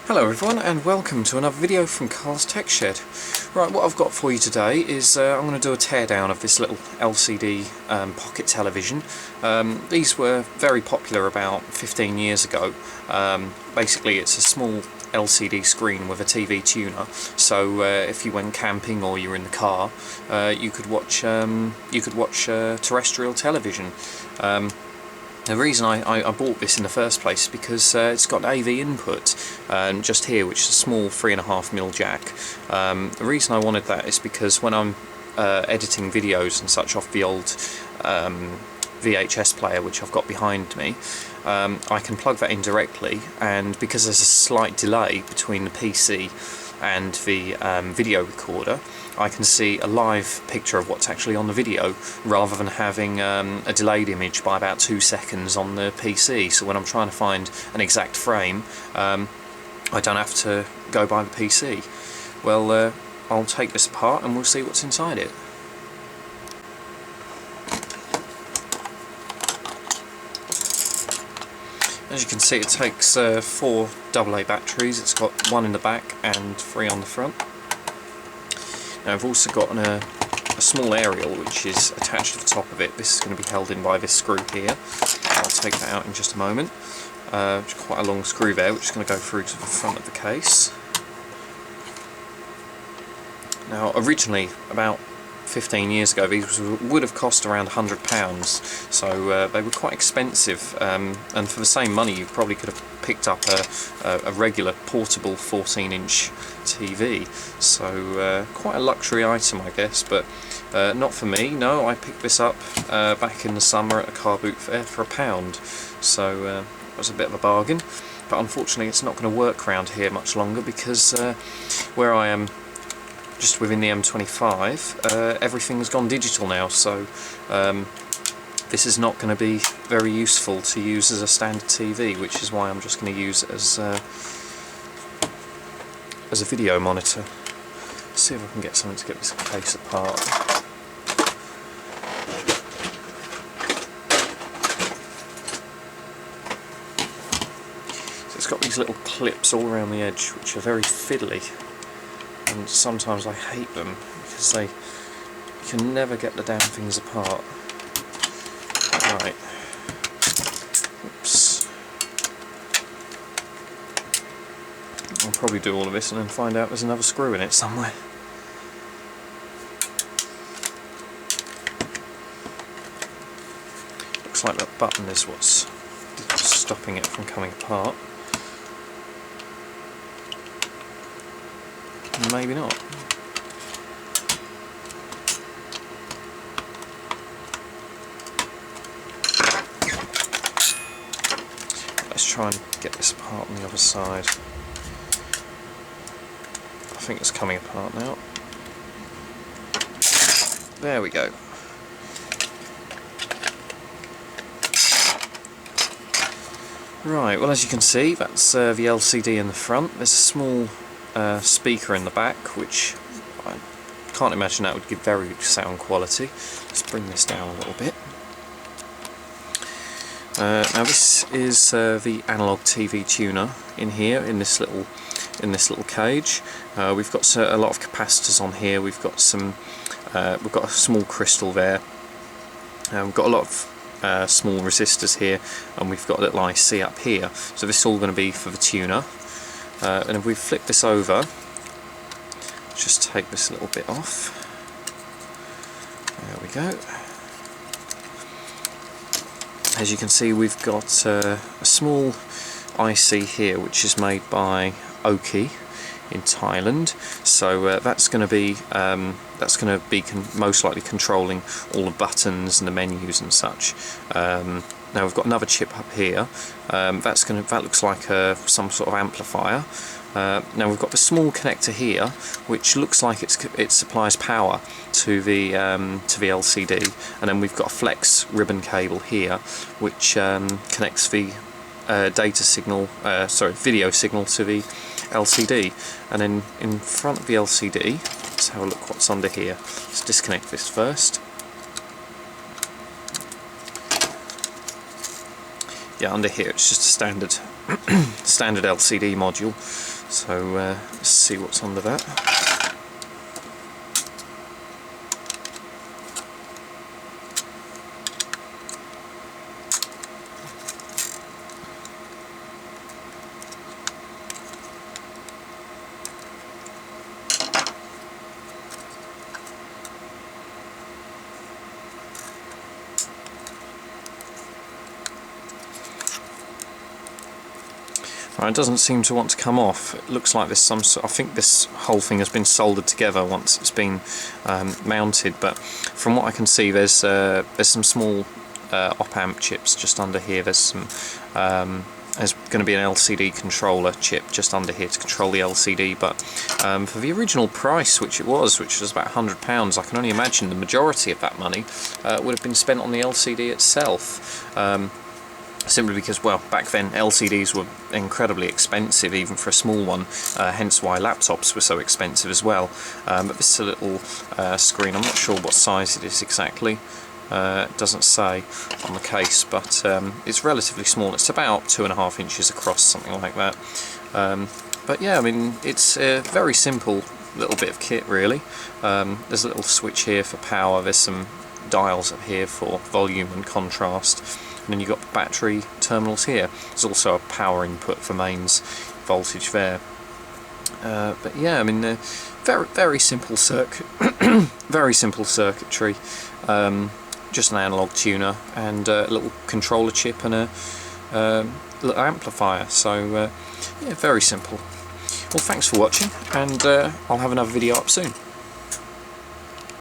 Hello everyone and welcome to another video from Carl's Tech Shed. Right, what I've got for you today is I'm going to do a teardown of this little LCD pocket television. These were very popular about 15 years ago. Basically it's a small LCD screen with a TV tuner, so if you went camping or you're in the car, you could watch terrestrial television. The reason I bought this in the first place is because it's got AV input just here, which is a small 3.5mm jack. The reason I wanted that is because when I'm editing videos and such off the old VHS player which I've got behind me, I can plug that in directly, and because there's a slight delay between the PC and the video recorder, I can see a live picture of what's actually on the video rather than having a delayed image by about 2 seconds on the PC. So when I'm trying to find an exact frame, I don't have to go by the PC. Well, I'll take this apart and we'll see what's inside it. As you can see, it takes 4 AA batteries. It's got 1 in the back and 3 on the front. Now I've also got a small aerial which is attached to the top of it. This is going to be held in by this screw here. I'll take that out in just a moment. It's quite a long screw there which is going to go through to the front of the case. Now originally, about 15 years ago, these would have cost around £100, so they were quite expensive, and for the same money you probably could have picked up a regular portable 14-inch TV, so quite a luxury item I guess, but not for me. No, I picked this up back in the summer at a car boot fair for £1, so it was a bit of a bargain, but unfortunately it's not going to work around here much longer because where I am just within the M25, everything's gone digital now, so this is not going to be very useful to use as a standard TV, which is why I'm just going to use it as a video monitor. Let's see if I can get something to get this case apart. So it's got these little clips all around the edge which are very fiddly, and sometimes I hate them because you can never get the damn things apart. Right. Oops. I'll probably do all of this and then find out there's another screw in it somewhere. Looks like that button is what's stopping it from coming apart. Maybe not. Let's try and get this apart on the other side. I think it's coming apart now. There we go. Right, well, as you can see, that's the LCD in the front. There's a small speaker in the back, which I can't imagine that would give very good sound quality. Let's bring this down a little bit. Now this is the analog TV tuner in here, in this little cage. We've got a lot of capacitors on here. We've got a small crystal there. We've got a lot of small resistors here, and we've got a little IC up here. So this is all going to be for the tuner. And if we flip this over, just take this little bit off. There we go. As you can see, we've got a small IC here which is made by Oki in Thailand. So that's going to be most likely controlling all the buttons and the menus and such. Now we've got another chip up here. That looks like some sort of amplifier. Now we've got the small connector here, which looks like it supplies power to the LCD, and then we've got a flex ribbon cable here, which connects the video signal to the LCD. And then in front of the LCD, let's have a look what's under here. Let's disconnect this first. Yeah, under here it's just a standard standard LCD module. So let's see what's under that. It doesn't seem to want to come off. It looks like there's some I think this whole thing has been soldered together once it's been mounted, but from what I can see there's some small op-amp chips just under here. There's some there's going to be an LCD controller chip just under here to control the LCD, but for the original price, which was about £100, I can only imagine the majority of that money would have been spent on the LCD itself. Simply because, well, back then LCDs were incredibly expensive, even for a small one, hence why laptops were so expensive as well. But this is a little screen. I'm not sure what size it is exactly. It doesn't say on the case, but it's relatively small. It's about 2.5 inches across, something like that. But yeah, I mean, it's a very simple little bit of kit, really. There's a little switch here for power. There's some dials up here for volume and contrast. And then you've got battery terminals here. There's also a power input for mains voltage there. But yeah, I mean, very simple circuit, very simple circuitry. Just an analog tuner and a little controller chip and a little amplifier. So yeah, very simple. Well, thanks for watching, and I'll have another video up soon.